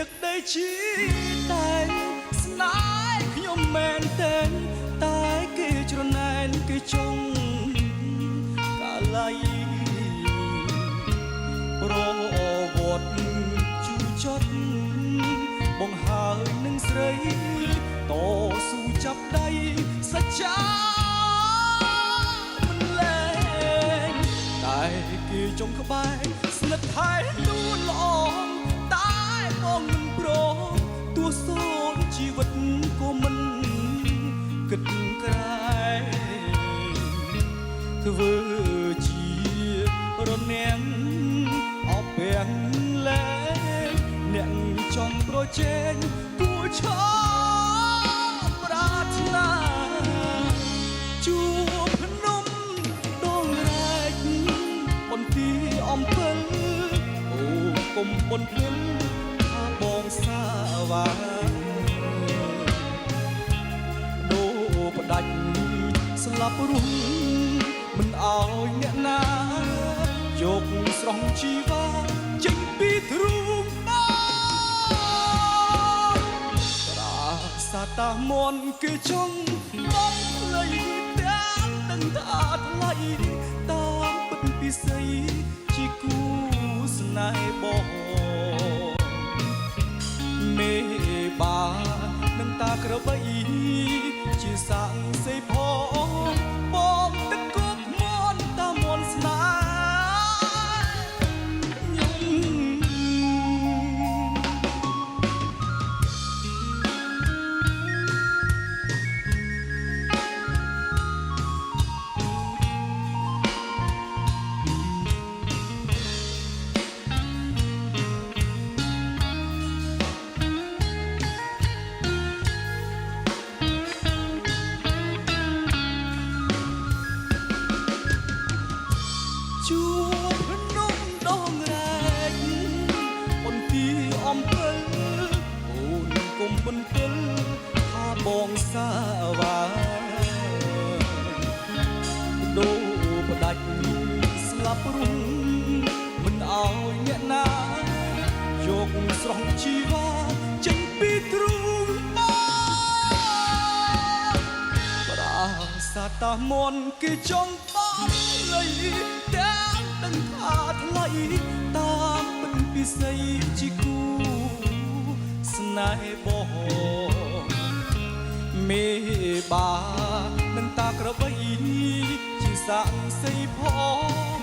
ទឹកដីជាតែស្នេហ៍ខ្ញុំមែនតែតែគេច្រណែនគេចង់កាល័យប្រវត្តិជូចត់បង្ហើយនឹងស្រីតស៊ូចាប់ដៃសច្ចាមិនលែងតែគេចង់ក្បែរស្និទ្ធថែលួនល្អតែបងមិនព្រមទោះសូនជីវិតក៏មិនគិតក្រែងធ្វើជារនាំងអបពាំងលែងអ្នកចង់ប្រជែងគួឈរប្រាថ្នាជួបភ្នំដងរែកបន្ទាអំពិលអូកុំបន្ទិលថាបងសាវាដូផ្ដាច់ស្លាប់រស់មិនអោយអ្នកណាយកស្រង់ជីវ៉ាចេញពីទ្រូងមកប្រាសាទតាមន់គេចង់បងលៃតាមនឹងថាថ្លៃតាមពិតពិសីជាគូស្នេហ៍បងមេបានឹងតាក្របីជាសាំងសីផងបងទឹកគប់មន់តាមន់ស្នេហ៍ជួបភ្នំដងរែកបន្ទាអំពិលអូនគុំបន្ទិលថាបងសាវាដូផ្ដាច់ស្លាប់រស់មិនអោយអ្នកណាយកស្រង់ជីវ៉ាចេញពីទ្រូងមកប្រាសាទតាមន់គេចង់បងលៃតាមដឹងថាថ្លៃតាមពិតពិសីជាគូស្នេហ៍បងមេបានឹងតាក្របីជាសាំងសីផង